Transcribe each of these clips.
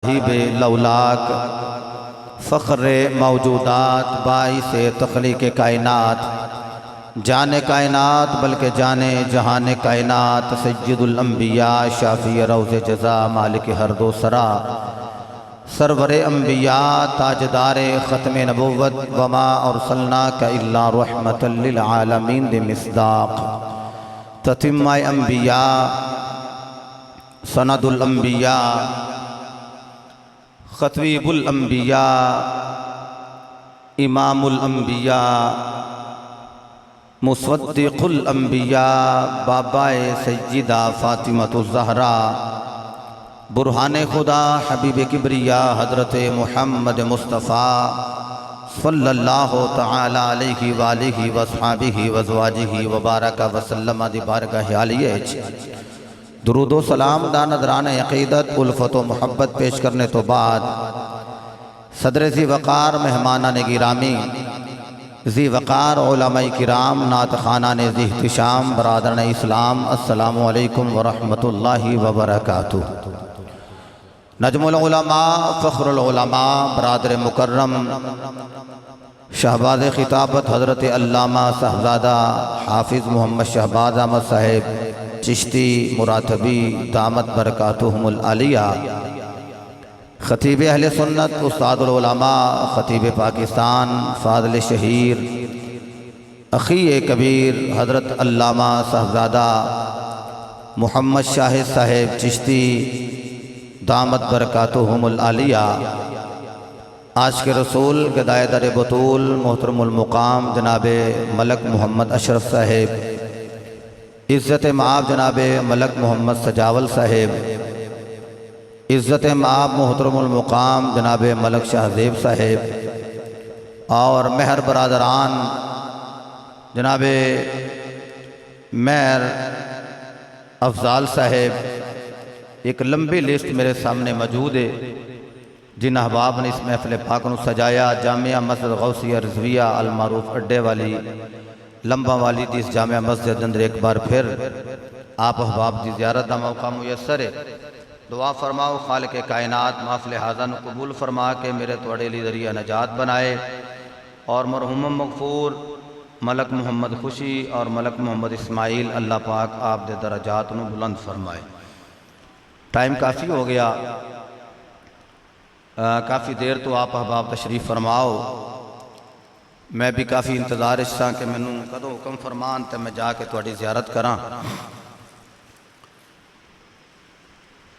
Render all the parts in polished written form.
بے لولاک فخر موجودات باعث تخلیق کائنات جان کائنات بلکہ جانے جہان کائنات سید الانبیاء شافی روز جزا مالک ہر دو سرا سرور انبیاء تاجدار ختم نبوت وما ارسلناک الا رحمتا للعالمین دے مصداق تتمہ انبیاء سند الانبیاء خطیب الانبیاء امام الانبیاء مصدق الانبیاء بابائے سیدہ فاطمۃ الزہراء برہان خدا حبیب کبریاء حضرت محمد مصطفیٰ صلی اللہ تعالی علیہ وآلہ وصحابہ وزواجہ وبارک وسلم دی بارگاہ عالیہ درود و سلام دا نذران عقیدت الفت و محبت پیش کرنے تو بعد صدر ذی وقار مہمانان گرامی ذی وقار علماء کرام نعت خوانان ذی احتشام برادران اسلام السلام علیکم ورحمت اللہ وبرکاتہ۔ نجم العلماء فخر العلماء برادر مکرم شہباز خطابت حضرت علامہ صاحبزادہ حافظ محمد شہباز احمد صاحب چشتی مراتبی دامت برکاتہم العالیہ خطیب اہل سنت استاد العلماء خطیب پاکستان فاضل شہیر اخی کبیر حضرت علامہ صاحبزادہ محمد شاہد صاحب چشتی دامت برکاتہم العالیہ عاشق رسول گدائے در بطول محترم المقام جناب ملک محمد اشرف صاحب عزت مآب جناب ملک محمد سجاول صاحب عزت مآب محترم المقام جناب ملک شاہ زیب صاحب اور مہر برادران جناب مہر افضال صاحب ایک لمبی لسٹ میرے سامنے موجود ہے جن احباب نے اس محفل پاک نو سجایا جامعہ مسجد غوثیہ رضویہ المعروف اڈے والی لمبا والی دی اس جامعہ مسجد اندر ایک بار پھر آپ احباب دی زیارت دا موقع میسر ہے دعا فرماؤ خالق کائنات محفل حاضر قبول فرما کے میرے توڑے لی ذریعہ نجات بنائے اور مرحوم مغفور ملک محمد خوشی اور ملک محمد اسماعیل اللہ پاک آپ دے درجات نو بلند فرمائے۔ ٹائم کافی ہو گیا کافی دیر تو آپ احباب تشریف فرماؤ میں بھی کافی انتظار اشتاں کہ میں کدو حکم فرمان تے میں جا کے تواڈی زیارت کراں۔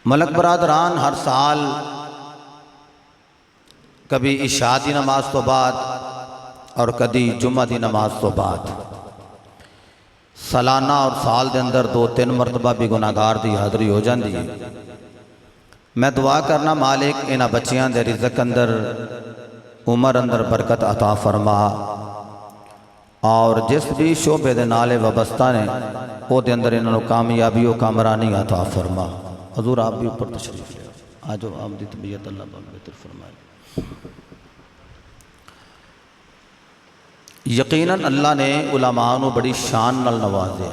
ملک برادران ہر سال کبھی عشاء دی نماز تو بعد اور کبھی جمعہ دی نماز تو بعد سالانہ اور سال دے اندر 2-3 مرتبہ بھی گناہگار دی حاضری ہو جاندی ہے۔ میں دعا کرنا مالک انہاں بچیاں دے رزق اندر عمر اندر برکت عطا فرما اور جس بھی شعبے دے نالے وابستہ نے او دے اندر انہوں کامیابی و کامرانی عطا فرما۔ حضور آپ بھی اوپر تشریف لے آجو آپ دی طبیعت اللہ پاک بہتر فرمائے۔ یقیناً اللہ نے علماء نو بڑی شان نال نوازے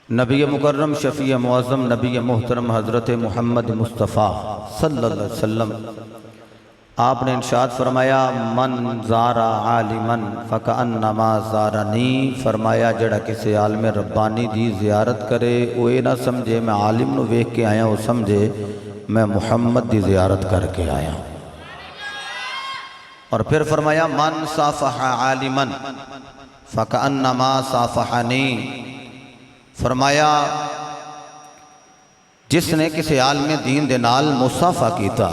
نبی مکرم شفیع معظم نبی محترم حضرت محمد مصطفیٰ صلی اللہ علیہ وسلم آپ نے ارشاد فرمایا من زار عالما فکأنما زارنی، فرمایا جڑا کسی عالم ربانی دی زیارت کرے وہ یہ نہ سمجھے میں عالم نو ویکھ کے آیا وہ سمجھے میں محمد دی زیارت کر کے آیا۔ اور پھر فرمایا من صافح عالما فکأنما صافحنی، فرمایا جس نے کسی عالم دین دے نال مصافحہ کیتا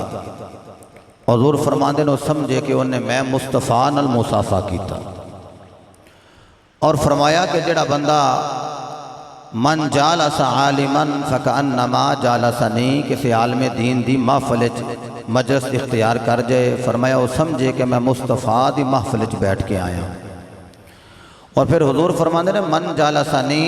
حضور فرماندے نو سمجھے کہ انہیں میں مصطفیٰ نال مصافحہ کیتا۔ اور فرمایا کہ جڑا بندہ من جالس عالما فکأنما جالسنی کسی عالم دین دی محفل مجلس اختیار کر جائے، فرمایا وہ سمجھے کہ میں مصطفیٰ دی محفل بیٹھ کے آیا۔ اور پھر حضور فرماندے نے من جالسنی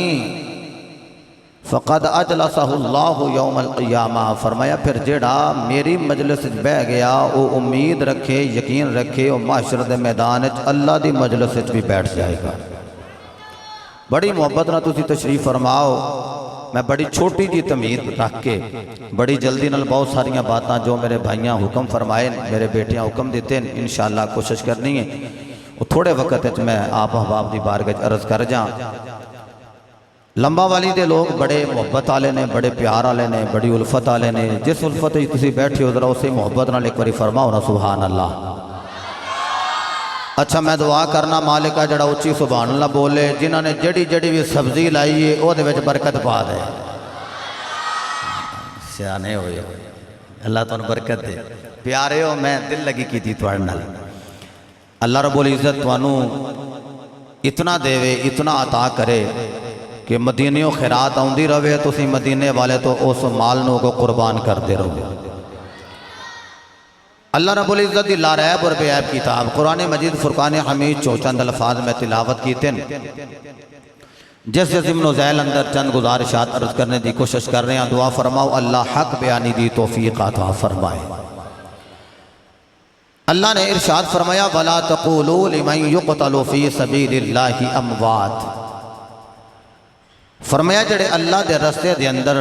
فقد اجلسہ اللہ یوم القیامہ، فرمایا پھر جڑا میری مجلس بہ گیا وہ امید رکھے یقین رکھے وہ معاشر دے میدان اللہ دی مجلس بھی بیٹھ جائے گا۔ بڑی محبت نہ تسی تشریف فرماؤ میں بڑی چھوٹی جی تمہید رکھ کے بڑی جلدی نال بہت ساریاں باتاں جو میرے بھائیاں حکم فرمائے میرے بیٹیاں حکم دیتے ہیں انشاءاللہ کوشش کرنی ہے وہ تھوڑے وقت میں آپ احباب دی بارگاہ عرض کر جاں۔ لمبا والی دے لوگ بڑے محبت والے نے، بڑے پیار والے نے، بڑی الفت والے نے، جس الفت وچ تسی بیٹھے ہو ذرا اسے محبت نال ایک باری فرماؤ نا سبحان اللہ۔ اچھا میں دعا کرنا مالکہ جڑا اچھی سبحان اللہ بولے، جنہاں نے جڑی جڑی بھی سبزی لائی ہے او دے وچ برکت پا دے، سیانے ہوئے اللہ تانوں برکت دے۔ پیارے ہو میں دل لگی کی تھی تواڈے نال، اللہ رب العزت تانوں اتنا دے اتنا عطا کرے کہ مدینیوں خیرات آؤندی رہے، تسی مدینے والے تو اس مال نو کو قربان کرتے رہو۔ اللہ رب العزت دی لا ریب اور بے عیب کتاب قرآن مجید فرقان حمید چند الفاظ میں تلاوت کیتے ہیں، جس ضمن و ذیل اندر چند گزارشات عرض کرنے دی کوشش کر رہے ہیں۔ دعا فرماؤ اللہ حق بیانی دی توفیق عطا فرمائے۔ اللہ نے ارشاد فرمایا وَلَا تَقُولُوا لِمَنْ يُقْتَلُ فِي سَبِيلِ اللَّهِ أَمْوَاتٍ، فرمایا جڑے اللہ دے رستے دے اندر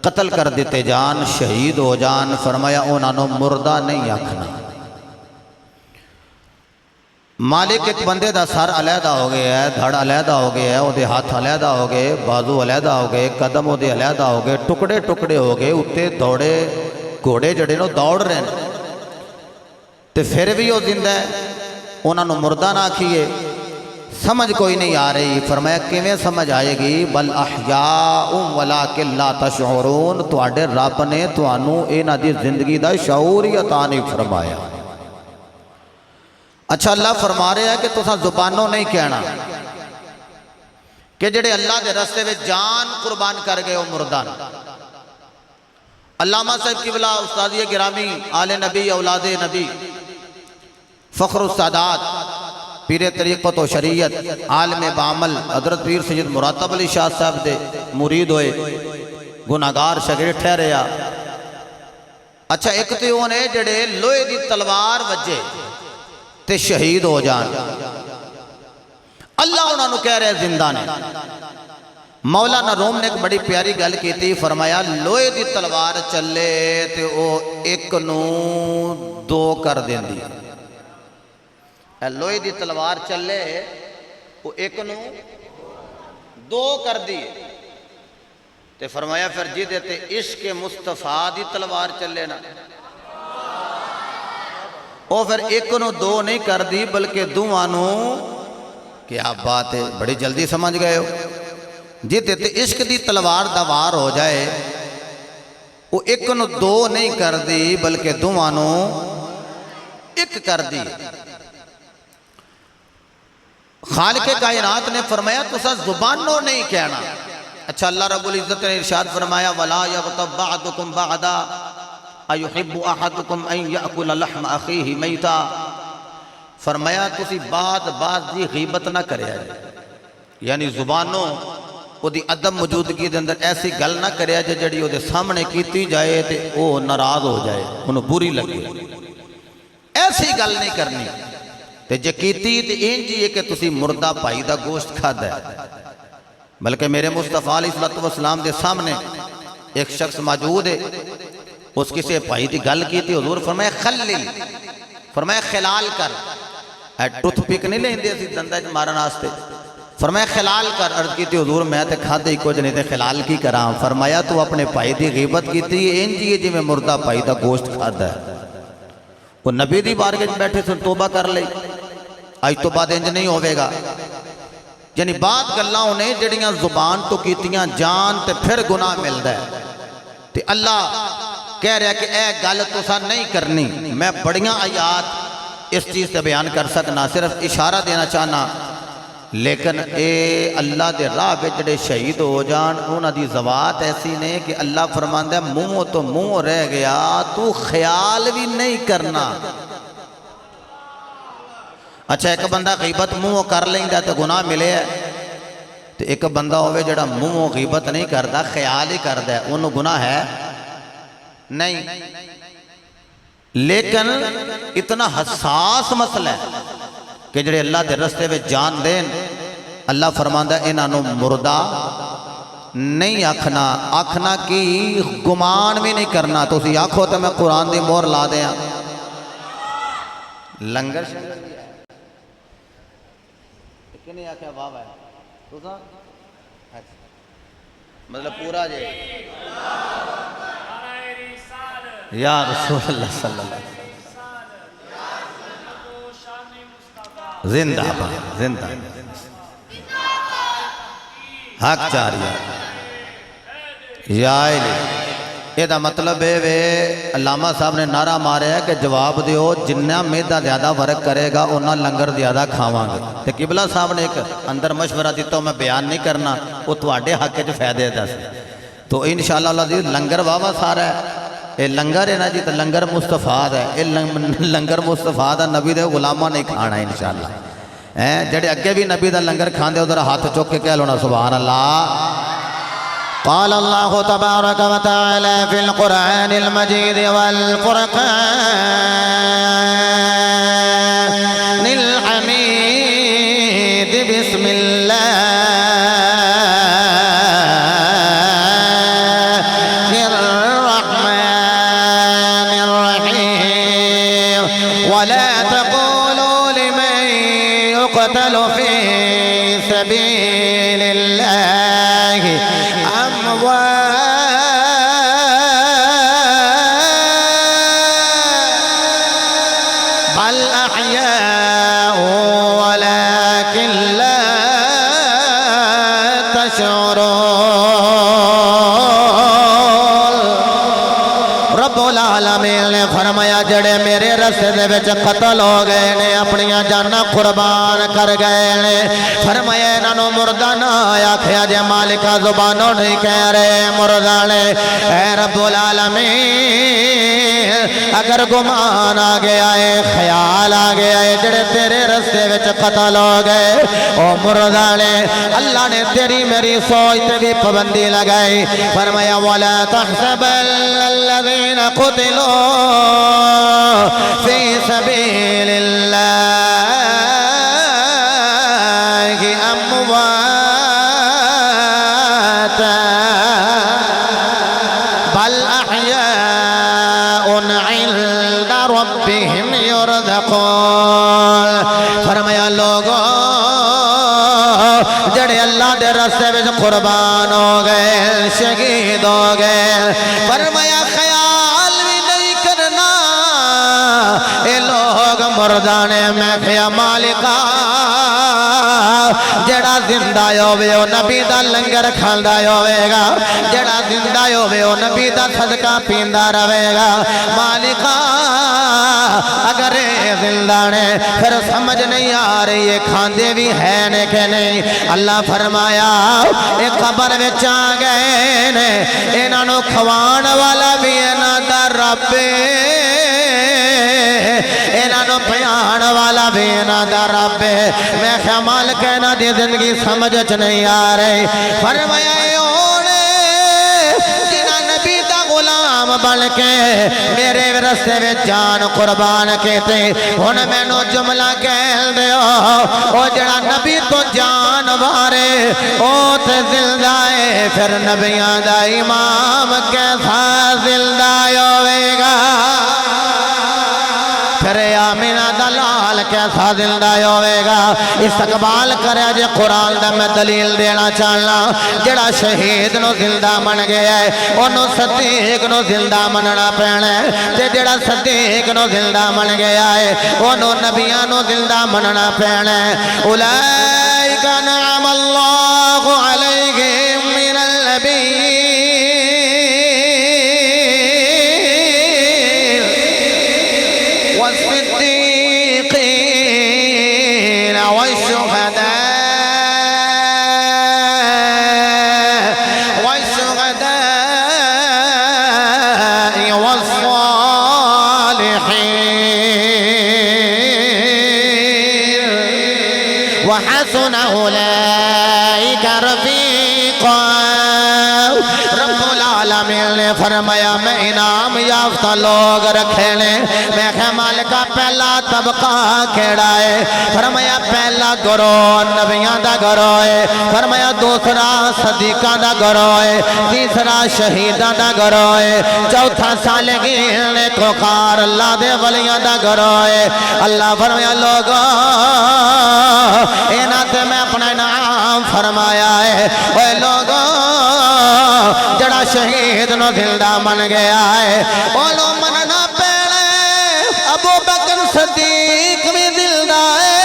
قتل کر دیتے جان، شہید ہو جان، فرمایا انہوں مردہ نہیں آکھنا۔ مالک ایک بندے دا سر علیحدہ ہو گیا ہے، دھڑ علیحدہ ہو گیا ہے، او دے ہاتھ علیحدہ ہو گئے، بازو علیحدہ ہو گئے، قدم او دے علیحدہ ہو گئے، ٹکڑے ٹکڑے ہو گئے، اتے دوڑے گھوڑے جڑے نو دوڑ رہے ہیں تے پھر بھی وہ زندہ ہے، انہوں مردہ نہ آکھیے۔ سمجھ کوئی نہیں آ رہی، فرمایا کیویں سمجھ آئے گی بل احیاء ولکن لا تشعرون، تواڈے رب نے تانوں انہاں دی زندگی دا شعور ہی عطا نہیں فرمایا۔ اچھا اللہ فرما رہے ہیں کہ تساں زبانوں نہیں کہنا کہ جڑے اللہ دے رستے میں جان قربان کر گئے وہ مردہ نہ۔ علامہ صاحب قبلہ استادی گرامی آل نبی اولاد نبی فخر السادات پیر طریقت و شریعت عالم بعمل حضرت پیر سید مراتب علی شاہ صاحب دے مرید ہوئے، گناہگار شاگرد ٹھہریا۔ اچھا ایک تے ہونے جڑے لوہے دی تلوار وجے تے شہید ہو جان، اللہ انہوں نے کہہ رہے زندہ نے۔ مولانا روم نے ایک بڑی پیاری گل کی تھی، فرمایا لوہے دی تلوار چلے تے او ایک نو دو کر دیں دی، لوہے دی تلوار چلے وہ ایک نو دو کر دی تے فرمایا پھر جی دیتے عشق مصطفیٰ دی تلوار چلے نا، وہ پھر ایک نو دو نہیں کر دی بلکہ دوانو، کیا بات ہے بڑی جلدی سمجھ گئے ہو۔ جی دیتے عشق دی تلوار دوار ہو جائے وہ ایک نو دو نہیں کر دی بلکہ دوانو ایک کر دی۔ خالق کائنات نے فرمایا تو سا زبانوں نہیں کہنا۔ اچھا اللہ رب العزت نے ارشاد فرمایا وَلَا يَغْتَبْ بَعْدُكُمْ بَعْدًا أَيُحِبُّ أَحَدُكُمْ أَن يَأْكُلَ لَحْمَ أَخِيهِ مَيْتًا، فرمایا تسی بات دی غیبت نہ کرے یعنی زبانوں وہ دی عدم موجودگی دے اندر ایسی گل نہ کرے جڑی وہ دے سامنے کیتی جائے تے وہ ناراض ہو جائے انہوں بری لگے، ایسی گل نہیں کرنی تے جے کیتی تے انجی ہے کہ تسی مردہ پائی دا گوشت کھا دے۔ بلکہ میرے مصطفیٰ علیہ السلام دے سامنے ایک شخص موجود ہے، اس کسی پائی دی گل کی تھی، حضور فرمایا خلیل، فرمایا خلال کر، ٹوتھ پک نہیں لیں دے اسی دندہ مارن آستے، فرمایا خلال کر، عرض کی تھی حضور میں تے کھا دے کچھ نہیں تے خلال کی کراں، فرمایا تو اپنے پائی دی غیبت کی تھی انجی ہے جی میں مردہ پائی دا گوشت کھا دے۔ وہ نبی دی بارگاہ بیٹھے سن توبہ کر لئی، آج تو بعد انج نہیں ہوئے گا، یعنی بات گلاں انہیں جڑیاں زبان تو کیتیاں جان تے پھر گناہ مل دے تے اللہ کہہ رہا کہ اے گل تو سا نہیں کرنی۔ میں بڑیاں آیات اس چیز سے بیان کر سکنا، صرف اشارہ دینا چاہنا، لیکن اے اللہ دے راہ پہ جڑے شہید ہو جان انہاں دی زوات ایسی نے کہ اللہ فرماندہ ہے منہ تو منہ رہ گیا تو خیال بھی نہیں کرنا۔ اچھا ایک بندہ غیبت منہ کر لیں گا تو گناہ ملے ہے، تو ایک بندہ ہوئے جڑا منہ غیبت نہیں کرتا خیال ہی کرتا ہے انہوں گناہ ہے نہیں۔ لیکن اتنا حساس مسئلہ ہے کہ جڑے اللہ دے رستے میں جان دین، اللہ فرماندہ انہوں مردہ نہیں آکھنا، آکھنا کی گمان بھی نہیں کرنا، تو اسی آکھو تو میں قرآن دی مور لا دیا لنگر شنگر بھی ہے کنی آکھیا بابا ہے تو سا مطلب پورا جے یا رسول اللہ صلی اللہ علیہ وسلم زندہ با زندہ حق چاریہ یا علی یہ دا مطلب ہے وے علامہ صاحب نے نعرہ مارے ہے کہ جواب دیو جنہ میدہ زیادہ ورک کرے گا انہا لنگر زیادہ کھاواں گے تو قبلہ صاحب نے ایک اندر مشورہ دیتا ہوں میں بیان نہیں کرنا وہ تواڈے حق کے جو فائدے دا سے تو انشاءاللہ اللہ عزیز لنگر بابا سارا ہے یہ لنگر ہے نا جی تو لنگر مصطفیٰ ہے یہ لنگر مصطفیٰ دا نبی دے غلامہ نہیں کھانا انشاءاللہ جڑے اگے بھی نبی دا لنگر کھان دے ادھر ہاتھ چوک کے کہہ لونا سبحان اللہ قال اللہ تبارک و تعالی فی القرآن المجید والفرقان الحمید بسم اللہ الرحمن الرحیم ولا تقولوا لمن يقتل في سبيل الله بل أحياء ولكن لا تشعرون رب العالمین نے فرمایا جڑے میرے رستے دے وچ قتل ہو گئے نے اپنیاں جاناں قربان کر گئے نے فرمایا انہوں مردہ نہ آکھیا جے مالکہ زبانوں نہیں کہہ رہے مردہ نے اے رب العالمین اگر گمان آ گیا ہے خیال آ گیا ہے جڑے تیرے رستے وچ قتل ہو گئے او مردہ نے اللہ نے تیری میری سوچ تے بھی پابندی لگائی فرمایا وَلَا تَحْسَبَنَّ الَّذِينَ قُتِلُوا فِي سَبِيلِ اللَّهِ أَمْوَاتًا بَلْ أَحْيَاءٌ عِندَ رَبِّهِمْ يُرْزَقُونَ فرمایا لوگوں جڑے اللہ دے راستے وچ قربان ہو گئے شہید ہو گئے فرمایا خیال بھی نہیں کرنا اے لوگ مردانے میں کھیا مالکہ جڑا زندہ ہوئے او نبی دا لنگر کھاندہ ہوئے گا جڑا زندہ ہوئے او نبی دا صدقہ پیندہ رہے گا مالکہ اگر اے زندہ نے پھر سمجھ نہیں آ رہی یہ کھاندے بھی ہے نے کہ نہیں اللہ فرمایا ایک قبر وچ آ گئے نے انہوں کھوان والا بھی انہوں دا رب انہوں پیان والا بھی انہوں دا رب میں خیال کہنا دی زندگی سمجھ نہیں آ رہی فرمایا بن کے میرے رستے میں جان قربان کہتے ہن مینوں جملہ کہہ دیو او جڑا نبی تو جان وارے او تے زندہ ہے پھر نبیاں دا امام کیسا زندہ ہوئے گا پھر آمینہ دلال کیسا زندہ ہوئے گا استقبال کرے جے قرآن دا میں دلیل دینا چاہنا جڑا شہید نو زندہ من گیا ہے انہوں صدیق نو زندہ مننا پینے تے جڑا صدیق نو زندہ من گیا ہے انہوں نبیان نو زندہ مننا پینے اولئک نعم اللہ علیہم من النبیین والصديقين والشهداء والصالحين وحسن أولئك رفيقا رب العالمین نے فرمایا میں انعام یافتہ لوگ رکھے نے میں کہ مالکہ پہلا طبقہ کھیڑا ہے فرمایا پہلا گروہ نبیان دا گروہ ہے فرمایا دوسرا صدیقان دا گروہ ہے تیسرا شہیدان دا گروہ ہے چوتھا صالحین کوکار اللہ دے ولیان دا گروہ ہے اللہ فرمایا لوگوں ایناتے میں اپنے نام فرمایا ہے اے لوگوں جڑا شہید نو زندہ من گیا ہے اولو مننا پیڑے ابو بکر صدیق بھی زندہ ہے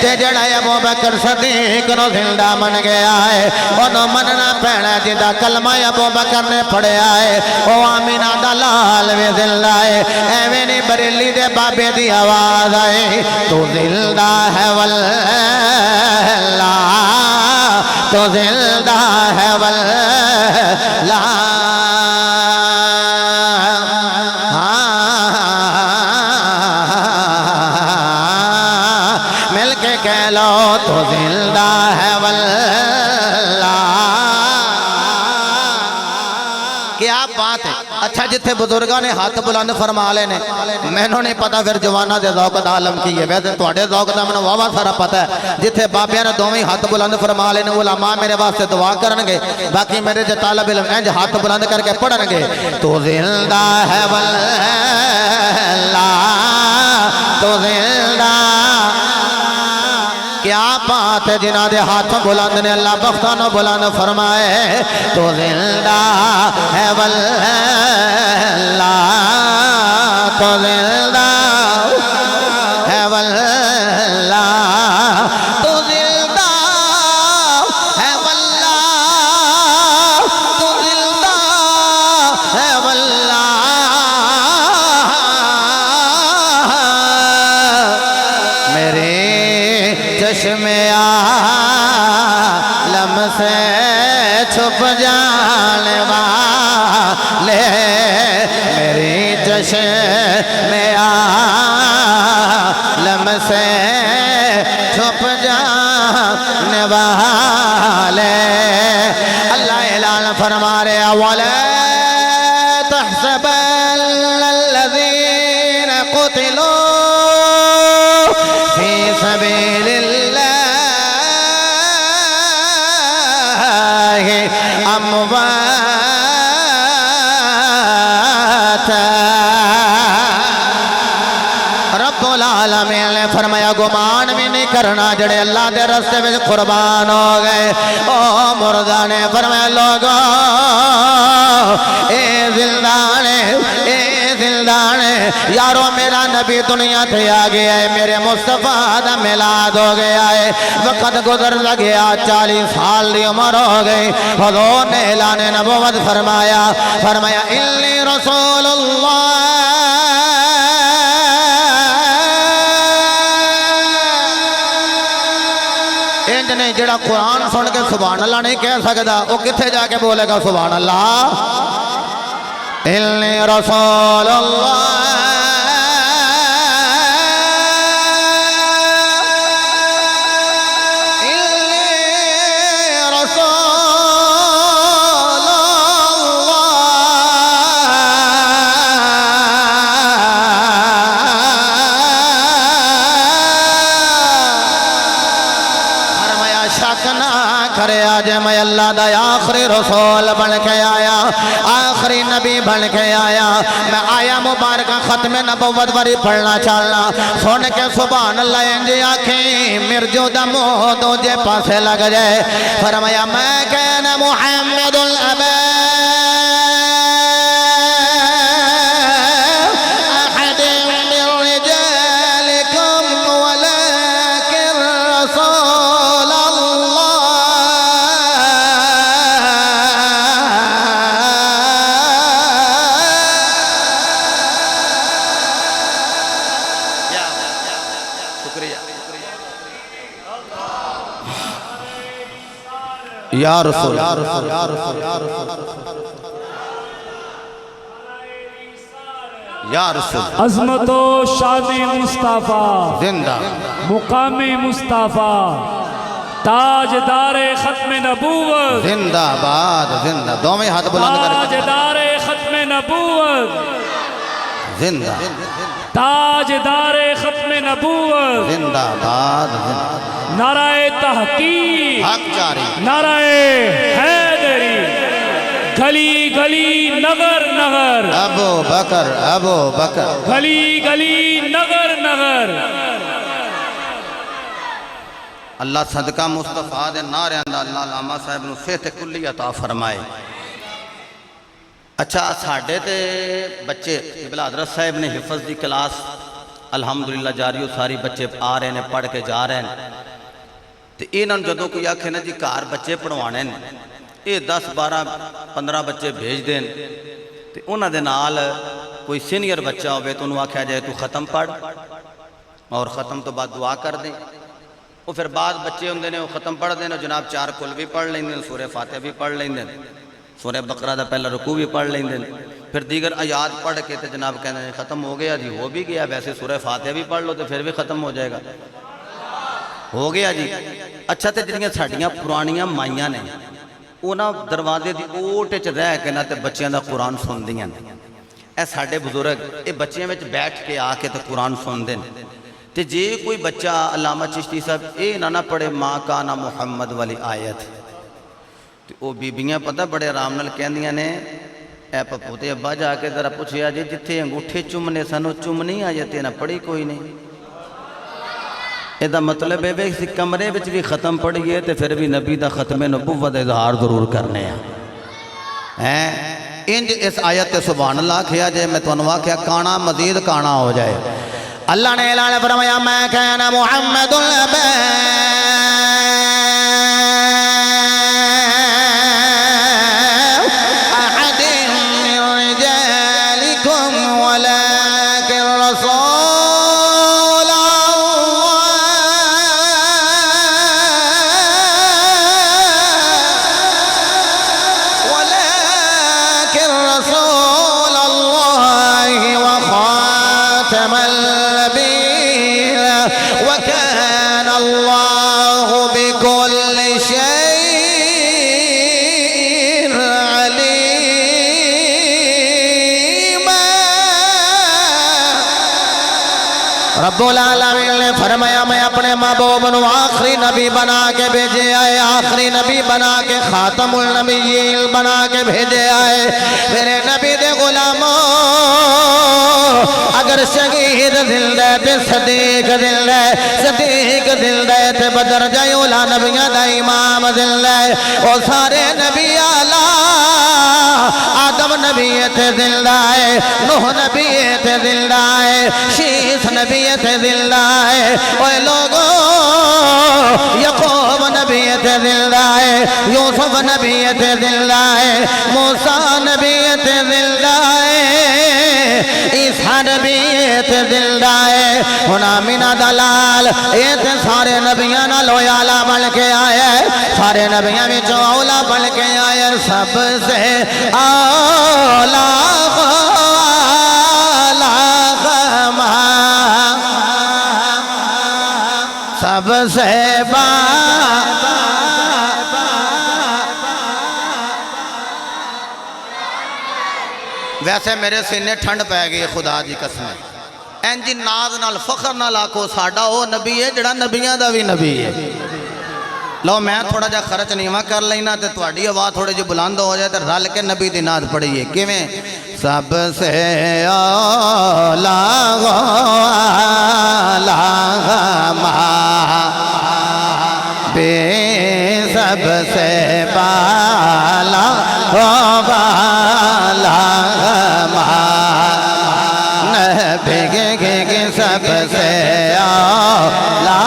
تے جڑا ابو بکر صدیق نو زندہ من گیا ہے اولو مننا پیڑے جدہ کلمہ ابو بکر نے پڑھیا ہے او آمینہ دلال بھی زندہ ہے اے وینی بریلی دے بابے دی آواز آئے تو زندہ ہے واللہ تو زندہ ہے واللہ مل کے کہہ لو تو زندہ ہے واللہ کیا بات ہے اچھا جتھے بزرگاں نے ہاتھ بلند فرما لے نے میں نے نہیں پتا پھر جوانہ دے ذوق دا عالم کی ہے ویسے توڑے ذوق دا میں نے واہ سارا پتا ہے جتھے بابیاں نے دومی ہاتھ بلند فرما لے نے علماء میرے واسطے دعا کرنگے باقی میرے جو طالب علم ہیں جو ہاتھ بلند کر کے پڑھنگے تو زندہ ہے واللہ تو زندہ کیا بات ہے جنہ دے ہاتھ بلند نے اللہ بختانو بلند فرمائے تو زندہ ہے واللہ تو زندہ ہے واللہ تو زندہ ہے واللہ تو زندہ ہے واللہ میرے چشم عالم سے چھپ جانے والے میری چشم عالم سے چھپ جانے والے اللہ اعلان فرما رہے وَلَا تَحْسَبَنَّ الَّذِينَ قُتِلُوا فِي سَبِيلِ اللَّهِ أَمْوَاتًا رب العالمین نے فرمایا گمان بھی نہیں کرنا جڑے اللہ دے رستے میں قربان ہو گئے او مردہ نے فرمایا لوگوں اے زندانے یارو میرا نبی دنیا تھے آگیا ہے میرے مصطفیٰ دا میلاد ہو گیا ہے وقت گزر لگیا 40 سال دی عمر ہو گئی حضور نے اعلان نبوت فرمایا انی رسول اللہ نہیں جڑا قرآن سن کے سبحان اللہ نہیں کہہ سکتا وہ کتھے جا کے بولے گا سبحان اللہ انی رسول اللہ آج میں اللہ دا آخری رسول بن کے آیا آخری نبی بن کے آیا میں آیا مبارکہ ختم نبوت وری پڑھنا چالنا سن کے سبحان اللہ انجی آنکھیں مرجو دمو دو جے پاسے لگ جائے فرمایا میں کہنا محمد العباد یا رسول یا رسول عظمت و شان مصطفیٰ زندہ مقام مصطفیٰ تاجدار ختم نبوت زندہ باد زندہ دو میں ہاتھ بلند کر تاجدار ختم نبوت زندہ تاجدار ختم نبوت زندہ باد نعرہ تحقیق حق جاری نعرہ حیدری گلی گلی نگر نگر ابو بکر گلی گلی نگر نگر اللہ صدقہ مصطفیٰ دے نعرے دا اللہ علامہ صاحب نو صحت کلی عطا فرمائے۔ اچھا ساڑھے تے بچے قبلہ حضرت صاحب نے حفظ دی کلاس الحمدللہ جاری ہو، ساری بچے آ رہے ہیں پڑھ کے جا رہے ہیں۔ تو انہوں جدوں کوئی آکھے نا جی کار بچے پڑھوانے ہیں، یہ 10 12 15 بچے بھیج دیں تو انہوں دے نال کوئی سینئر بچہ ہوئے تو انہوں آکھا جائے تو ختم پڑھ اور ختم تو بعد دعا کر دیں۔ وہ پھر بعد بچے ہوندے نے وہ ختم پڑھ دیں، جناب 4 کل بھی پڑھ لیں دیں، سورہ فاتحہ بھی پڑھ لیں دیں، سورہ بقرہ دا پہلا رکوع بھی پڑھ لیں دیں، پھر دیگر آیات پڑھ کے تے جناب کہنے ہیں ختم ہو گیا جی، ہو بھی گیا، ویسے سورہ فاتحہ بھی پڑھ لو تو پھر بھی ختم ہو جائے گا، ہو گیا جی۔ اچھا تے جنیاں ساڑیاں پرانیاں مائیاں نے اونا دروازے دی اوٹے چ رہ کے نا تے بچیاں دا قرآن سن دیاں اے ساڑے بزرگ اے بچیاں میں بیٹھ کے آ کے تے قرآن سن دیں تے جے کوئی بچہ علامہ چشتی صاحب اے نہ پڑھے ماں کانا محمد والی آیت تو او بیبیاں پتہ بڑے آرام نال کہندیاں نے اے پپو تے ابا جا کے ذرا پوچھیا جی جتھے انگوٹھے چومنے سنو چومنی آیت نہ پڑھی کوئی نہیں۔ ایدہ مطلب ہے کہ کمرے بچ بھی ختم پڑھئے تے پھر بھی نبی دا ختم نبوت اظہار ضرور کرنے ہیں۔ انج اس آیت تے سبحان اللہ کیا جائے میں تو انواع کیا کانا مزید کانا ہو جائے۔ اللہ نے اعلان فرمایا میں کہنا محمد احد من رجالکم ولكن رسول الله وخاتم وكان الله بكل شيء عليما۔ رب العالمین نے فرمایا میں اپنے محبوب نو آخری نبی بنا کے بھیجے آئے، آخری نبی بنا کے خاتم النبیین بنا کے بھیجے آئے۔ میرے نبی دے غلاموں اگر شہید زندہ ہے تے صدیق زندہ ہے، صدیق زندہ ہے تے بدر جائے اولا نبیاں دا امام زندہ ہے، وہ سارے نبی آلہ آدم نبی تے زندہ ہے، نوح نبی تے زندہ ہے، شیس نبی تے زندہ ہے، اوہ لوگوں یعقوب نبی تے زندہ ہے، یوسف نبی تے زندہ ہے، موسیٰ نبی تے زندہ ہے، عیسیٰ نبی تے زندہ ہے، آمینہ دلال یہ تے سارے نبیاں نہ لویالا بن کے آئے، سارے نبیاں میں جو اولا بن کے آئے، سب سے اولا سب سے ویسے میرے سینے ٹھنڈ پہ گئی خدا جی قسم اینجی ناز نال فخر نال آکو ساڑھا او نبی ہے جڑا نبیاں دا بھی نبی ہے۔ لو میں تھوڑا جا خرچ نیمہ کر لینا تے تھوڑی آواز تھوڑے جو بلند ہو جائے تے رل کے نبی دی ناز پڑھئیے کیویں سب سے اولا بے سب سے بالا سب سے اولا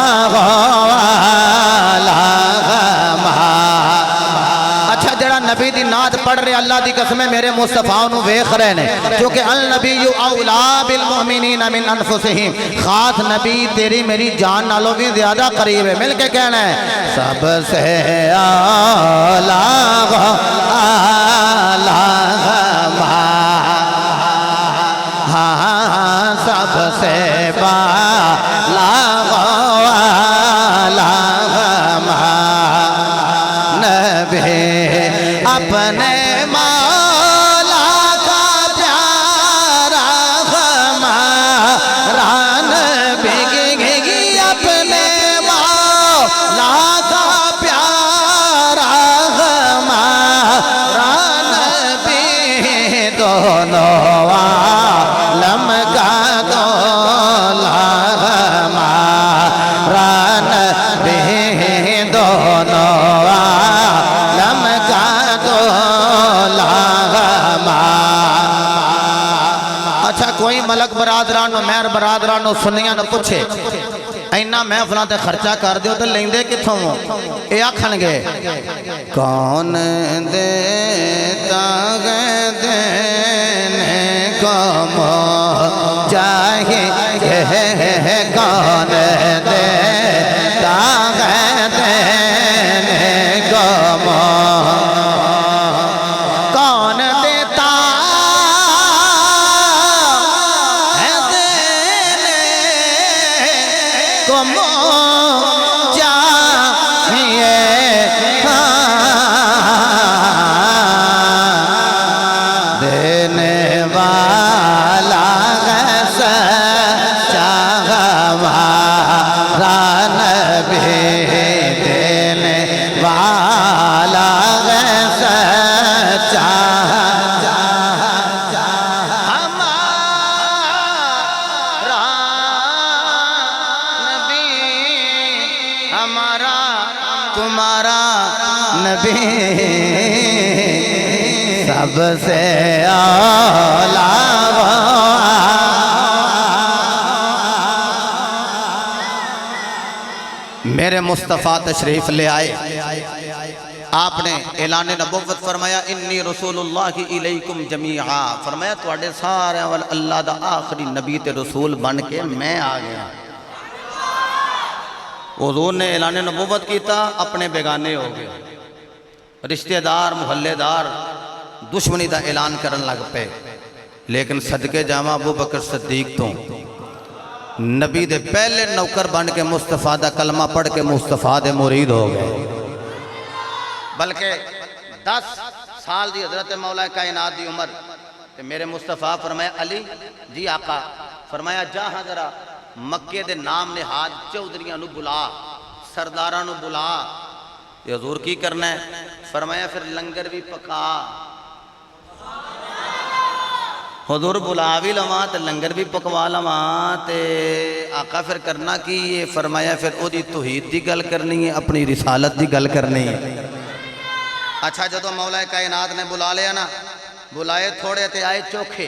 اچھا جڑا نبی دی نعت پڑھ رہے اللہ دی قسم میرے مصطفیٰ نو ویکھ رہے نے کیونکہ النبی اولا بالمؤمنین من انفسہم، خاص نبی تیری میری جان نالوں بھی زیادہ قریب ہے، مل کے کہنا ہے سب سے اولا سب سے بالا نبی اپنے مولا کا عالم کا دولا ہمارا نبی دونوں عالم کا دولا ہمارا۔ اچھا کوئی ملک برادرانو مہر برادرانو سنیاں نہ پوچھے اینا محفلاں تے خرچہ کر دیو تے لیندے کتھوں اے آکھن گے کون دیتا ہے دینے کو چاہیے کون دیتا ہے دینے کو کون دیتا ہے دینے کو چاہیے دینے والا سچا ہمارا نبی دینے والا سچا ہمارا نبی ہمارا تمہارا نبی سب سے اولا میرے مصطفیٰ تشریف لے آئے آپ نے اعلان نبوت فرمایا انی رسول اللہ الیکم جمیعا فرمایا تواڈے سارے اللہ دا آخری نبی تے رسول بن کے میں آ گیا۔ حضور نے اعلان نبوت کیتا اپنے بیگانے ہو گئے رشتہ دار محلے دار دشمنی دا اعلان کرن لگ پے لیکن صدقے جامع ابو بکر صدیق تو نبی دے پہلے نوکر بن کے مصطفیٰ دا کلمہ پڑھ کے مصطفیٰ دے مرید ہو گئے بلکہ 10 سال دی حضرت مولا کائنات دی عمر تے میرے مصطفیٰ فرمایا علی جی آقا فرمایا جا ذرا مکے دے نام نہاد چودھریاں نو بلا سرداراں نو بلا تے حضور کی کرنا ہے فرمایا پھر لنگر بھی پکا حضور بلا بھی لواں تے لنگر بھی پکوا لواں تے آقا پھر کرنا کی یہ فرمایا پھر او دی توحید دی گل کرنی ہے اپنی رسالت دی گل کرنی ہے۔ اچھا جدو مولا کائنات نے بلا لیا نا بلائے تھوڑے تے آئے چوکھے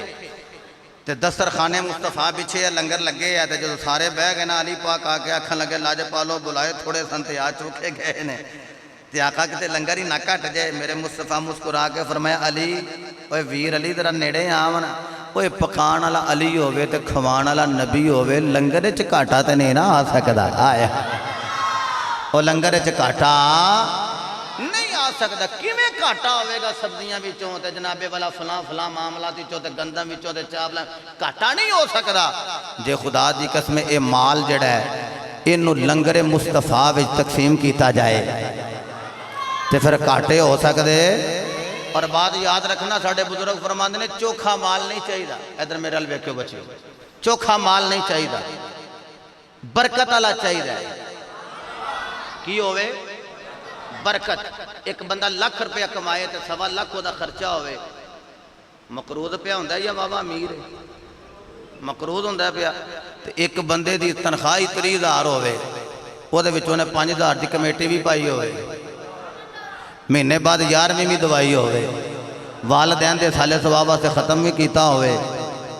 تے دسترخانے مصطفیٰ بچھے لنگر لگے تے جدو سارے بہ گئے نا علی پاک آکے آکھن لگے لاج پالو بلائے تھوڑے سن تے آ چوکھے گئے نے تے آقا کتے لنگر ہی نہ کٹ جائے میرے مصطفیٰ مسکرا کے فرمایا علی اوے ویر علی ذرا نیڑے آونا اوے پکان والا علی ہووے تے کھوان والا نبی ہووے لنگر وچ گھاٹا تے نہیں نہ آ سکدا آیا او لنگر وچ گھاٹا نہیں آ سکدا کیویں گھاٹا ہوے گا سبزیاں وچوں تے جناب والا فلاں فلاں معاملات وچوں تے گندم وچوں تے چاولاں گھاٹا نہیں ہو سکدا جے خدا دی قسم اے مال جڑا ہے اینو لنگر مصطفیٰ وچ تقسیم کیتا جائے تے پھر گھاٹے ہو سکدے۔ اور بات یاد رکھنا ساڑھے بزرگ فرماندے نے چوکھا مال نہیں چاہیے ادھر میرے حل ویکھو بچیو چوکھا مال نہیں چاہیے برکت والا چاہیے کی ہوئے برکت ایک بندہ لکھ روپیہ کمائے تے 1.25 لاکھ دا خرچہ ہوئے مقروض پہ ہوندہ ہے یا بابا امیر ہے مقروض ہوندہ ہے پہ ایک بندے دی تنخواہی 30,000 ہوئے وہ دے وچوں نے 5,000 دی کمیٹی بھی پائی ہوئے مہینے بعد 11ویں بھی دوائی ہوئے والدین دے سالے ثوابہ سے ختم بھی کیتا ہوئے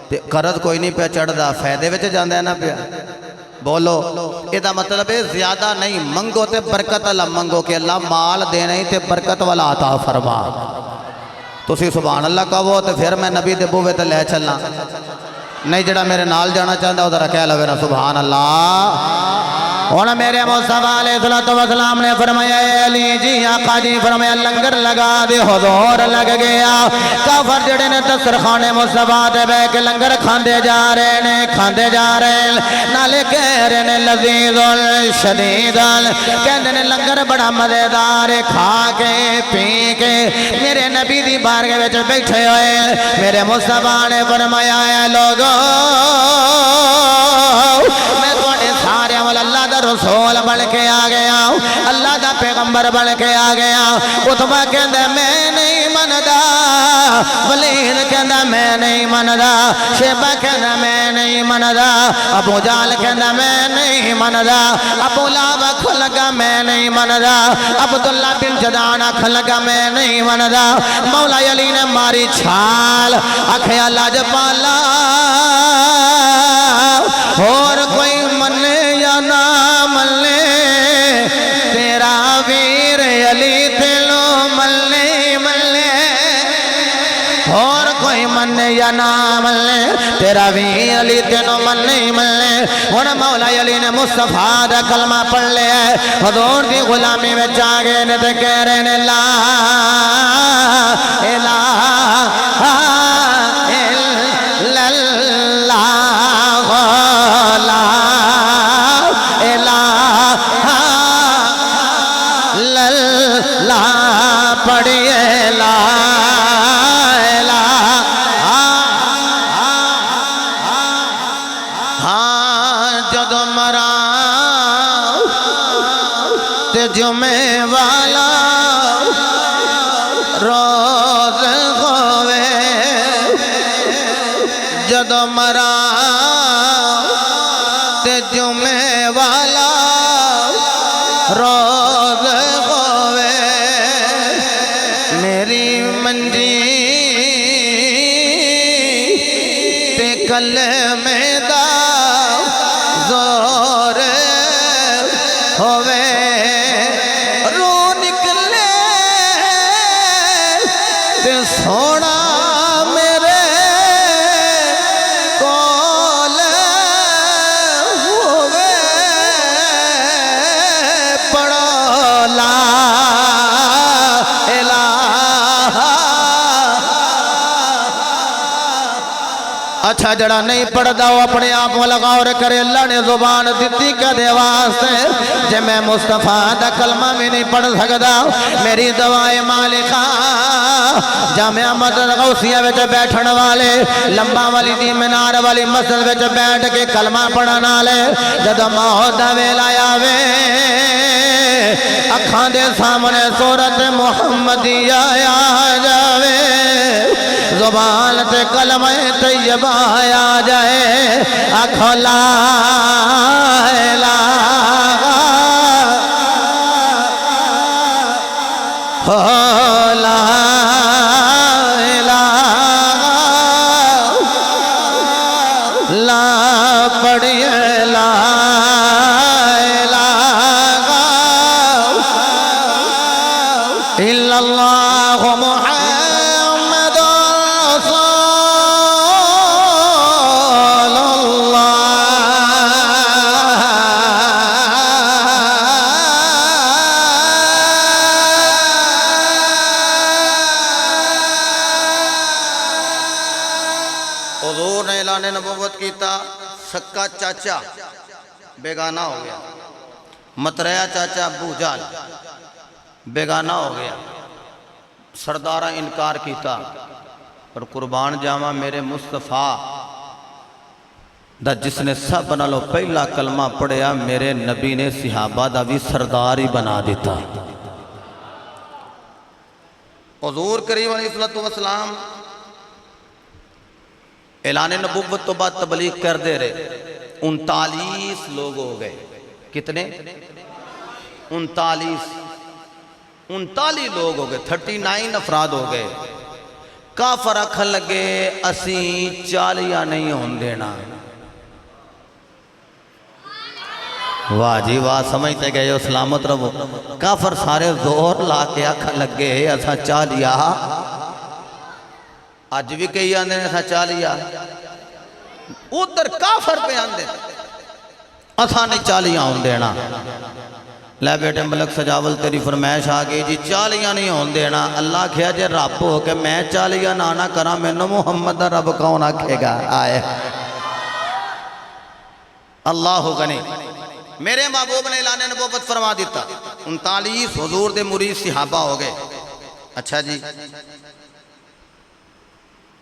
تے قرض کوئی نہیں پہ چڑھ دا فائدے وچ جاندے ہیں نا پہ بولو ایدہ مطلب ہے زیادہ نہیں منگو تے برکت اللہ منگو کہ اللہ مال دینے ہی تے برکت والا عطا فرما تو سی سبحان اللہ کہو تے پھر میں نبی دے بوے تے لے چلنا نہیں جڑا میرے نال جانا چاہتا ادھر کہہ لگے نا سبحان اللہ ہونا میرے مصطفیٰ علیہ السلام نے فرمایا اے علی جی آقا جی فرمایا لنگر لگا دے حضور لگ گیا کافر جڑے نے دسترخانے مصطفیٰ دے بے کے لنگر کھاندے جا رہے نالے کہہ رہے نے لذیذ شدید کہندے نے لنگر بڑا مزیدار کھا کے پی کے میرے نبی دی بارگاہ وچ بیٹھے ہوئے میرے مصطفیٰ نے فرمایا اے لوگو میں تواڈے سارے اللہ دا رسول بن کے آ گیا اللہ دا پیغمبر بن کے آ گیا اتبا کہندے میں نہیں مندا ولید کہندا میں نہیں مندا شیبہ کہندا میں نہیں مندا ابو جہل کہندا میں نہیں مندا ابو لہب آکھن لگا میں نہیں مندا عبداللہ بن جدعان آکھن لگا میں نہیں مندا مولا علی نے ماری چھال آکھیا لاجپالا اور کوئی منے یا نہ منے تیرا ویر علی تیلو ملنے ملنے اور کوئی منے یا نہ ملنے تیرا ویر علی تیلو ملنے ملنے اور مولا علی نے مصطفیٰ دا کلمہ پڑھ لیا حضور دی غلامی میں جاگے نے تے کہہ رہے نے لا الہ الا اللہ پڑھئے لا الہ ہاں جدو مرا تے جمعے والا روز ہوئے جدو مرا تے جمعے والا روز ہوئے میری منجی تے کلمے دا زور ہوئے رو نکلے تے سونا میرے کول ہوئے پڑھو لا اچھا جڑا نہیں پڑھدا وہ اپنے آپ کو لگاؤ رے کرے اللہ نے زبان دیتی کا دے واسطے جے میں مصطفیٰ دا کلمہ میں نہیں پڑھ سکدا میری دعائے مالکہ جامعہ مسجد غوثیہ وچ بیٹھن والے لمبا والی دی مینار والی مسجد وچ بیٹھ کے کلمہ پڑھن والے جد موت دا ویلا آوے اکھاں دے سامنے سورت محمدیہ آ جاوے زبان تے کلمہ طیبہ آ جائے آکھو لا الہ لا الہ لا پڑھئے لا الہ الا اللہ محمد حضور نے اعلان نبوت کیتا سکا چاچا بیگانہ ہو گیا متریا چاچا ابو جہل بیگانہ ہو گیا سردارہ انکار کیتا اور قربان جاواں میرے مصطفیٰ دا جس نے سب نالو پہلا کلمہ پڑھیا میرے نبی نے صحابہ دا بھی سرداری بنا دیتا حضور کریم علیہ السلام اعلان نبوت تو بعد تبلیغ کر دے رہے 39 لوگ ہو گئے کتنے 39 لوگ ہو گئے 39 افراد ہو گئے کافر آکھن لگے اسیں 40 نہیں ہون دینا واہ جی واہ سمجھتے گئے سلامت رہو کافر سارے زور لا کے آکھن لگے اساں 40 آج بھی کئی آندے نے اساں 40 ادھر کافر پہ آندے اساں نہیں 40 ہون دینا لے بیٹے ملک سجاول تیری فرمائش آگئی جی 40 نہیں ہون دینا اللہ کہا جے رب ہو کہ میں 40 نہ کرا میں نو محمد رب کون آکھے گا آئے اللہ غنی میرے محبوب نے اعلان نبوت فرما دیتا 39 حضور دے مرید صحابہ ہو گئے اچھا جی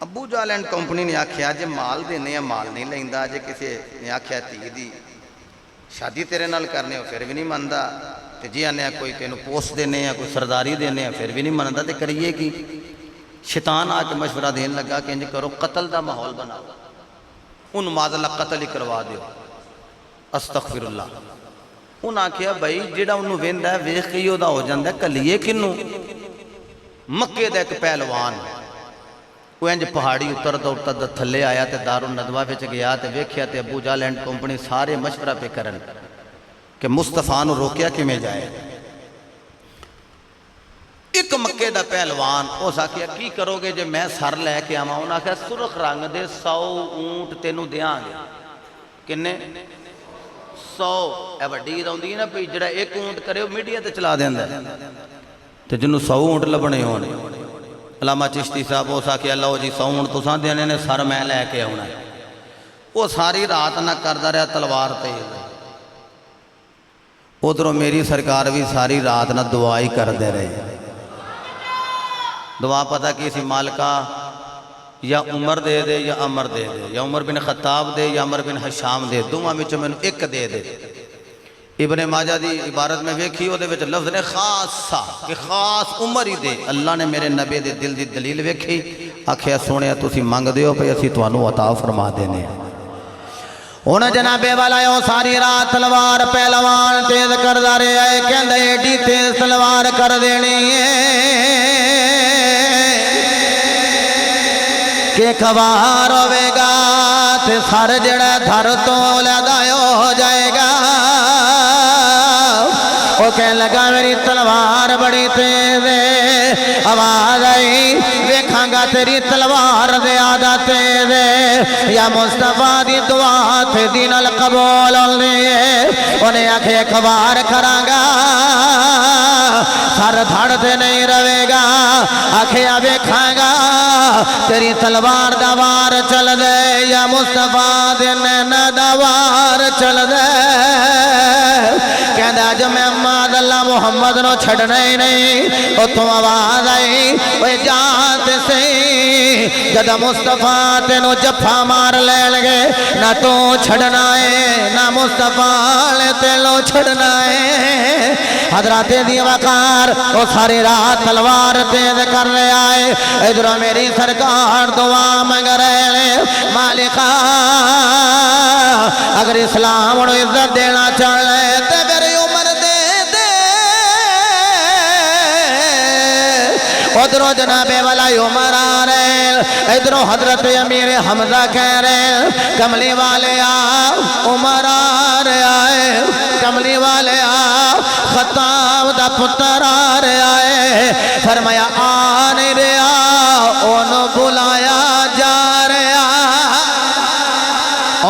ابو جہل اینڈ کمپنی نے آکھیا جے مال دینے یا مال نہیں لیندا جے کسی نے آکھیا تی دی شادی تیرے نال کرنے ہو پھر بھی نہیں مندا تے جی آنے کوئی تینوں پوسٹ دینے یا کوئی سرداری دینے پھر بھی نہیں مندا تے کریے کی شیطان آ کے مشورہ دین لگا کہ انج کرو قتل دا ماحول بناؤ، ان معاذ اللہ قتل ہی کروا دیو، استغفر اللہ۔ انہاں آکھیا بھائی جڑا انہوں ویندا ہے ویکھ کے ہی دا ہو جاندا ہے، کلیے کنوں؟ مکے دا ایک پہلوان وہ انج پہاڑی اتردا تھلے آیا تے دارالندوہ وچ گیا تے ویکھیا تے ابو جہل اینڈ کمپنی سارے مشورہ پہ کرن کہ مصطفیٰ نو روکیا کیویں جائے۔ ایک مکے دا پہلوان اس آکھیا کی کرو گے جے میں سر لے کے آواں؟ انہاں آکھیا سرخ رنگ دے 100 اونٹ تینوں دیاں گے۔ کنے؟ 100۔ اے وڈی عید ہوندی ہے نا پئی جڑا ایک اونٹ کرے وہ میڈیا تے چلا دیندا ہے تے جنوں 100 اونٹ لبنے ہون۔ علامہ چشتی صاحب اس آکھیا لو جی 100 اونٹ تساں دینے نے، سر میں لے کے آنا ہے۔ وہ ساری رات نہ کردا رہا تلوار تیز، ادھروں میری سرکار بھی ساری رات نہ دعا ہی کردے رہے۔ دعا پتہ کی سی؟ مالکہ یا عمر دے دے یا عمر دے دے، یا عمر بن خطاب دے یا عمر بن حشام دے، دوواں وچوں مینوں ایک دے دے۔ ابن ماجہ دی عبارت میں ویکھی او دے وچ لفظ نے خاصا کہ خاص عمر ہی دے۔ اللہ نے میرے نبی دے دل دی دلیل ویکھی، آکھیا سونے تسی منگ دیو پئی اسی تانوں عطا فرما دینے۔ انہیں جنابے والا یوں ساری رات تلوار پہلوان تیز کردا رہے آئے، کہندے ایڈی تیز تلوار کر دینی ہے کہ خوار ہوئے گا تے سر جڑا دھر تو علیحدہ ہو جائے گا۔ وہ کہنے لگا میری تلوار بڑی تیز ہے، آواز آئی ویکھاں گا تیری تلوار زیادہ تیز ہے، یا مصطفیٰ دی دعا تے دین القبول ہونے۔ انہیں آکھے خوار کراں گا سر دھڑ تے نہیں روے گا، آکھے ویکھاں گا تیری تلوار دا وار چل دے، یا مصطفیٰ دے نینہ دا وار چل دے۔ کہندا جو میں اماد اللہ محمد نو چھڑنا ہی نہیں۔ اتھوں آواز آئی وہ جانتے سے جد مصطفیٰ تینو جفا مار لے لگے، نہ تو چھڑنا ہے نہ مصطفیٰ تینو چھڑنا ہے۔ حضرات دی وقار وہ ساری رات تلوار تیز کر رہے آئے، ادھر میری سرکار دعا مانگ رہے مالکہ اگر اسلام انہوں عزت دینا چاہے تو میری عمر دے دے۔ ادھروں جنابے والا عمر آ رہے، ادھروں حضرت امیر حمزہ کہہ رہے کملی والے آ، عمر آ رہے آئے کملی والے آ، خطاب دا پتر آ رہے آئے۔ فرمایا آ نہیں رہا انہوں بلایا جا رہا،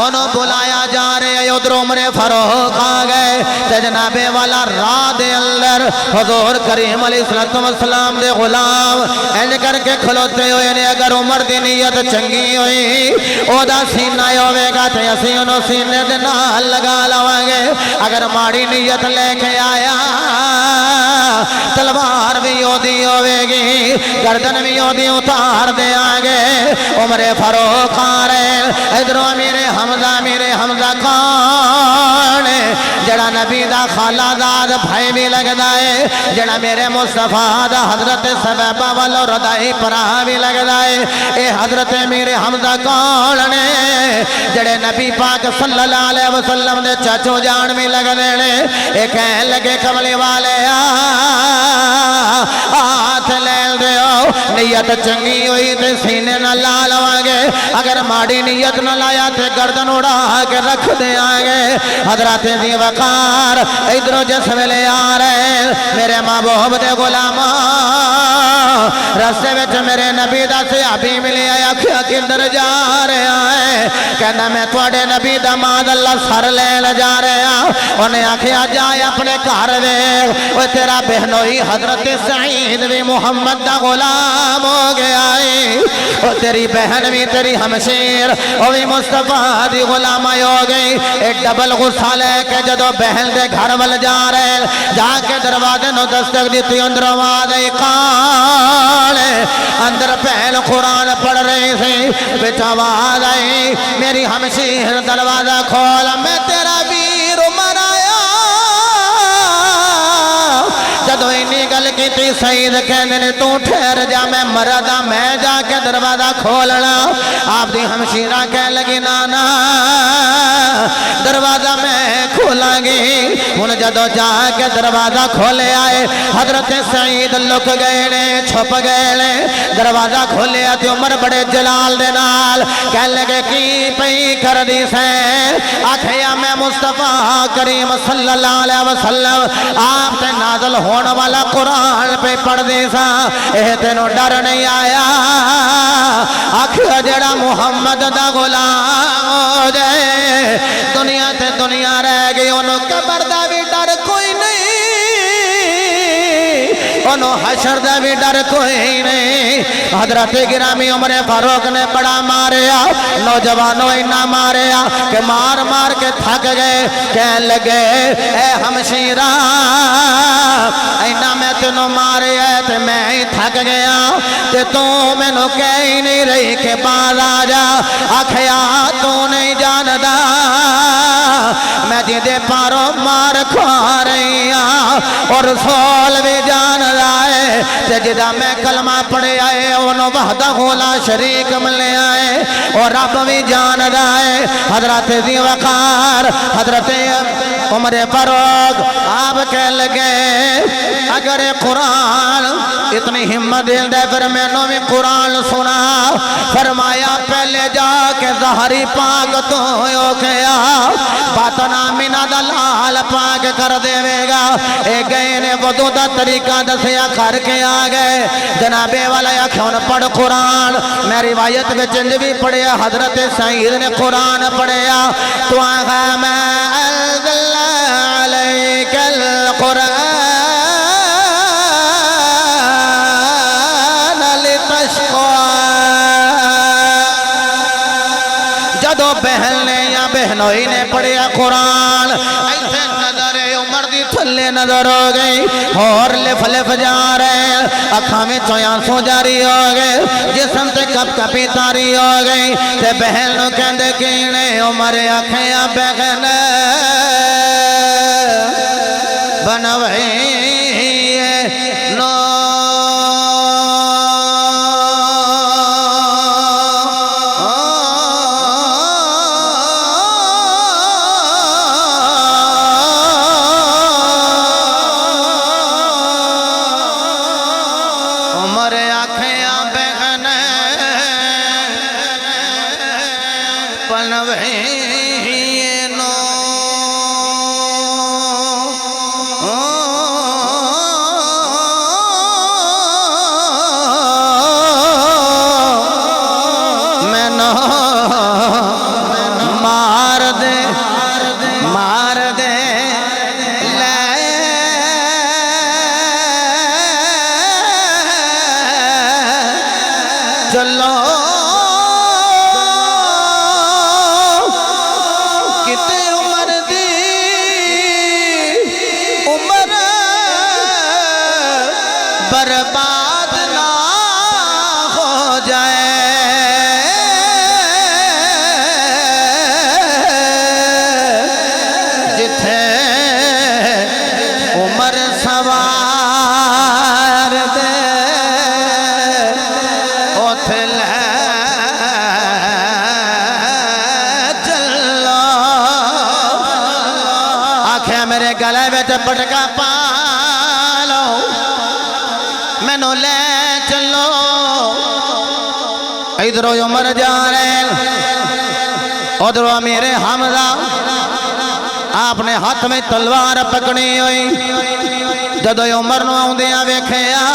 انہوں بلایا جا رہے ہیں۔ ادھر عمر فاروق آ گئے تے جنابے والا راہ دے اندر حضور کریم علیہ السلام دے غلام انج کر کے کھلوتے ہوئے نے، اگر عمر دی نیت چنگی ہوئی او دا سینہ ہوئے گا تے اسی انہوں سینے دے نال لگا لواں گے، اگر ماڑی نیت لے کے آیا تلوار بھی اودی ہوئے گی، گردن بھی اودی اتار دے آگے۔ عمر فاروق آ رہے، ادھروں میرے حمزہ کون جڑا نبی دا خالہ داد بھائی بھی لگدا ہے، جڑا میرے مصطفیٰ دا حضرت صحابہ والو ردائی پرا بھی لگدا ہے۔ اے حضرت میرے حمزہ کون نے جڑے نبی پاک صلی اللہ علیہ وسلم دے چاچو جان بھی لگدے نے۔ اے کہنے لگے کملی والے ہاتھ لے دیو، نیت چنگی ہوئی تے سینے نہ لا لواں گے، اگر ماڑی نیت نہ لایا تے گردن اڑا کے رکھ دے آگے۔ حضرات دی وقار ادھروں جس ویلے آ رہے میرے محبوب دے غلاماں، رستے وچ میرے نبی دا صحابی ملے آیا، کیا کدھر جا رہے آئے؟ کہنا میں تواڈے نبی دا ماد اللہ سر لے جا رہے ہاں۔ انہیں آکھیا جائے اپنے گھر ویکھ، وہ تیرا بہنوئی حضرت سعید بھی محمد دا غلام ہو گیا ہے، وہ تیری بہن بھی تیری ہمشیر وہ بھی مصطفیٰ دی غلامی ہو گئی۔ ایک ڈبل غصہ لے کے جدو بہن دے گھر وال جا رہے، جا کے دروازے نو دستک دیتی، اندر آواز آئی کون؟ اندر بہن قرآن پڑھ رہی سی، بچ آواز آئی میری ہمشیر دروازہ کھولا، میں تیرا ویر عمر آیا۔ جدو اینی گل کی کی سعید کہندے نے تو ٹھہر جا میں مردا میں جا کے دروازہ کھولنا آپ دی ہمشیرہ کہہ لگی نانا دروازہ میں کھولاں گی ہن جدو جا کے دروازہ کھولے آئے حضرت سعید لک گئے نے چھپ گئے نے دروازہ کھولیا تے عمر بڑے جلال دے نال کہہ لگے کی پئی کر دی سے آکھیا میں مصطفیٰ کریم صلی اللہ علیہ وسلم آپ تے نازل ہونے والا قرآن پہ پڑھ دی سا اے تینوں ڈر نہیں آیا آکھیا جڑا محمد دا غلام ہو جائے دنیا تے دنیا رہ گئی انہوں قبر دا بھی ڈر کوئی نہیں انہوں حشر دا بھی ڈر کوئی نہیں حضرت گرامی عمر فاروق نے بڑا ماریا نوجوانوں انہا ماریا کہ مار مار کے تھک گئے کہنے لگے اے ہمشیرہ انہا میں تنوں ماریا تے میں ہی تھک گیا تے تو میں نو کہہ ہی نہیں رہی کہ باز آ جا آکھیا تو نہیں جاندہ میں جدے پاروں مار کھوا رہی ہوں اور رسول بھی جان رائے تے جدہ میں کلمہ پڑھے آئے انہوں وحدہ لا شریک ملے آئے اور رب بھی جان رائے حضرت ذی وقار حضرت عمر فاروق آپ کہہ لگے اگر قرآن اتنی ہمت دل دے پھر میں نو بھی قرآن سنا فرمایا پہلے جا کے ظہری پاک تو ہو گیا باطنا منہ دلال پاک کر دے گا اے گئے نے وضو دا طریقہ دسیا کر کے آگئے جنابے والا یا کھون پڑھ قرآن میں روایت میں چنج بھی پڑھیا حضرت سعید نے قرآن پڑھیا تو آگا میں انزل علیک القرآن جدو بہن نے یا بہنوئی نے پڑھیا قرآن ایسے نظر عمر دی تھلے نظر ہو گئی اور لف لف جا رہے اکھاں میں چویاں سو جاری ہو گئے جسم تے کپ کپی تاری ہو گئی تے بہن نو کہندے کینے عمر اکھیاں بہن بنوئی نو چلو کتے عمر دی عمر برباد نہ ہو جائے جتھے عمر سوار دے میرے گلے میں پٹکا پالو میں نو لے چلو ادھرو عمر جا رہے ادھرو میرے حمزہ آپ نے ہاتھ میں تلوار پکڑی ہوئی جدو عمر نو آؤندیاں ویکھیا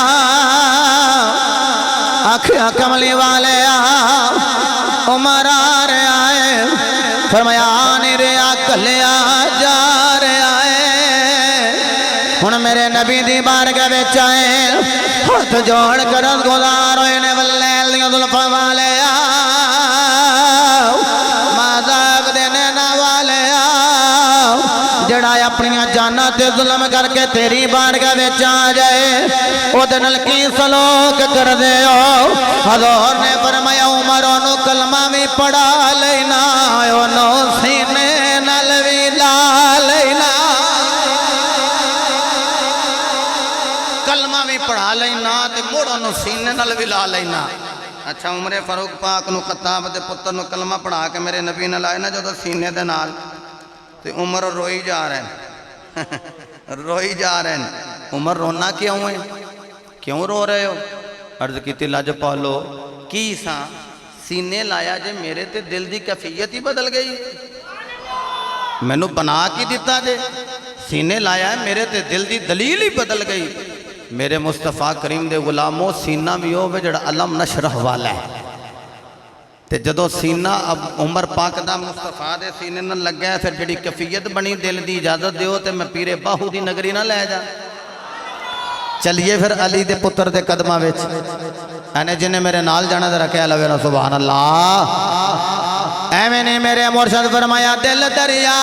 آنکھیاں کملی والے عمر آ رہے آئے فرمایا آنے رہا کلیا جا رہے آئے ہن میرے نبی دی بارگاہ وچ آئے ہاتھ جوڑ کر گزار ہوئے نے واللیل دیاں زلفاں والے مذاق دینے نہ والے جڑا اپنیاں جاناں تے ظلم کر کے تیری بارگاہ وچ آ جائے او دے نال کی سلوک کر دے ہو حضور نے فرمایا عمر اونوں کلمہ بھی پڑھا لینا اونوں سینے نال وی لا لینا انہوں سینے نال بھی لا لینا اچھا عمر فاروق پاک نو خطاب دے پتر نو کلمہ پڑھا کے میرے نبی نے لائے نا جو تو سینے دے نال تو عمر روئی جا رہے ہیں روئی جا رہے ہیں عمر رونا کیوں ہے کیوں رو رہے ہو عرض کیتی لاج پالو کی ساں سینے لایا جے میرے تے دل دی کیفیت ہی بدل گئی میں نو بنا کی دیتا جے سینے لایا ہے میرے تے دل دی دلیل ہی بدل گئی میرے مصطفیٰ کریم دے غلاموں سینہ بھی ہو جڑا علم نشرح والا ہے تے جدو سینہ اب عمر پاک دا مصطفیٰ دے سینے نہ لگ گیا پھر جڑی کیفیت بنی دل دی اجازت دیو تے میں پیر باہو دی نگری نہ لے جا چلیے پھر علی دے پتر دے قدمہ وچ اینے جنہیں میرے نال جانا ذرا کہہ لوے نا سبحان اللہ اے میں نے میرے مرشد فرمایا دل دریا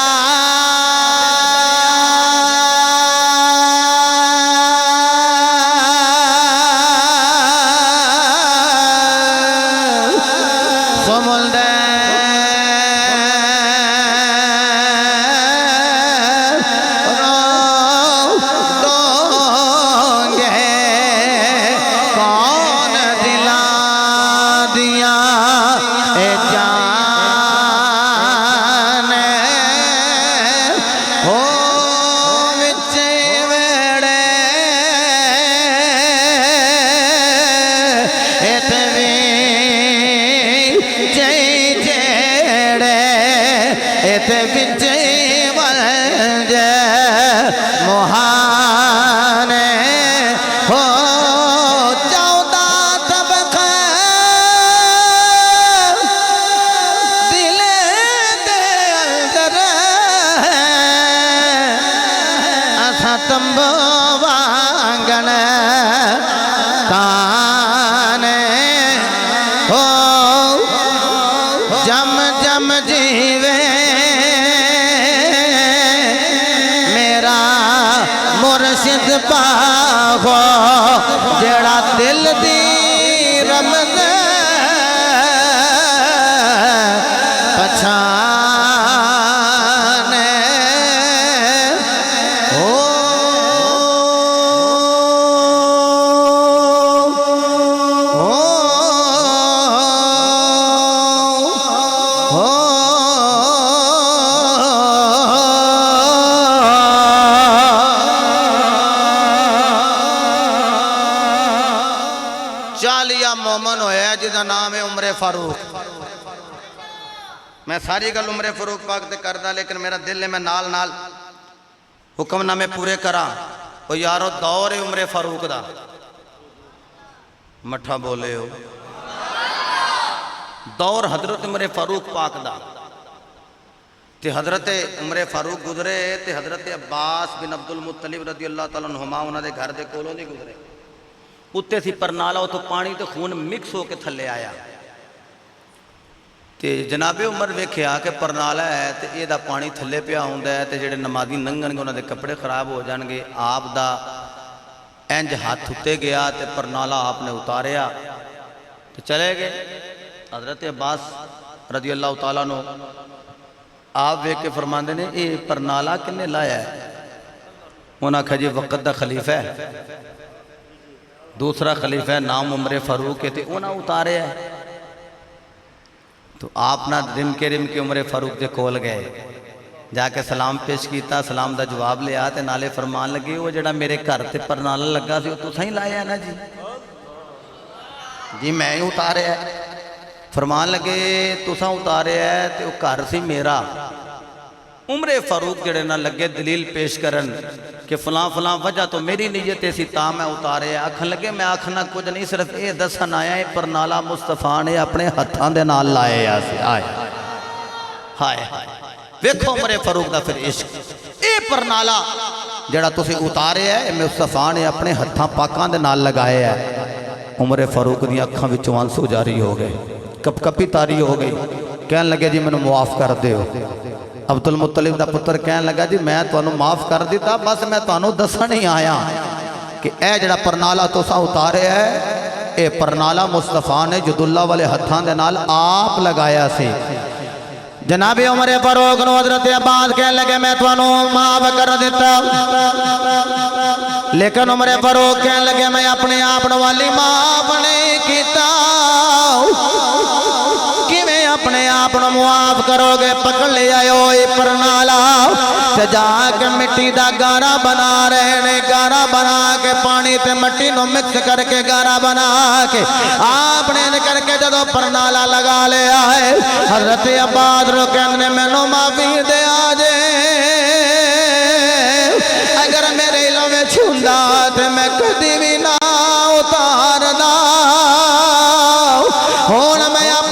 جڑا دل دی رمض پچھانے مومن ہویا جدا نام ہے عمر فاروق میں ساری گل عمر فاروق پاک تے کردہ لیکن میرا دل ہے میں نال نال حکم نامے پورے کرا وہ یارو دور ہے عمر فاروق دا مٹھا بولے ہو دور حضرت عمر فاروق پاک دا تے حضرت عمر فاروق گزرے تے حضرت عباس بن عبد المطلب رضی اللہ تعالیٰ عنہما انہاں دے گھر دے کولوں نہیں گزرے اتنے سی پرنالا تو پانی تو خون مکس ہو کے تھلے آیا تے جناب عمر ویکھیا کہ پرنالا ہے تے یہ دا پانی تھلے پیا ہوندا ہے تے جڑے نمازی لنگن گے انہاں دے کپڑے خراب ہو جان گے آپ دا انج ہاتھ اتے گیا تے پرنالا آپ نے اتاریا تے چلے گئے حضرت عباس رضی اللہ تعالیٰ عنہ آپ ویکھ کے فرماندے نے اے پرنالا کنے لایا ہے انہاں کہا جی وقت دا خلیفہ ہے دوسرا خلیفہ ہے نام عمر فاروق ہے تے انہاں اتارے ہے تو آپ نہ رم کے عمر فاروق دے کول گئے جا کے سلام پیش کیتا سلام دا جواب لے آتے نالے فرمان لگے وہ جڑا میرے گھر تے پرنالا لگا سی وہ تو صحیح لایا ہے نا جی میں ہی اتارے ہے فرمان لگے تو ساں اتارے ہے تے وہ گھر سی میرا عمر فاروق جڑے نہ لگے دلیل پیش کرن کہ فلاں فلاں وجہ تو میری نیت سی تا میں اتارے آکھن لگے میں آکھنا کچھ نہیں صرف اے دسن آیا ہے پرنالا مصطفیٰ نے اپنے ہتھاں دے نال لائے آئے ہائے ویکھو عمر فاروق دا پھر عشق اے پرنالا جڑا تسی اتارے ہے مصطفیٰ نے اپنے ہتھاں پاکاں دے نال لگائے ہے عمر فاروق دی اکھاں وچوں آنسو جاری ہو گئے کپ کپی تاری ہو گئی کہن لگے جی میں معاف کر دے ہو عبد المطلب دا پتر کہن لگا جی میں تو انہوں معاف کر دیتا بس میں تو انہوں دسا نہیں آیا کہ اے جڑا پرنالا تو سا اتارے ہے اے پرنالا مصطفیٰ نے جد اللہ والے ہتھاں دے نال آپ لگایا سے جناب عمر فاروق نو حضرت عباس کہنے لگے میں تھانوں معاف کر دیتا، لیکن عمر فاروق کہنے لگے میں اپنے آپ والی معاف نہیں کیتا۔ کیویں اپنے آپ معاف کرو گے؟ پکڑ لے آئے پر نالا سجا کے مٹی دا گارا بنا رہے نے، گارا بنا کے پانی تے مٹی نو مکس کر کے گارا بنا کے آپ نے کر کے جدو پر نالا لگا لے آئے، حضرت عباس رو کہنے میں نو معافی دے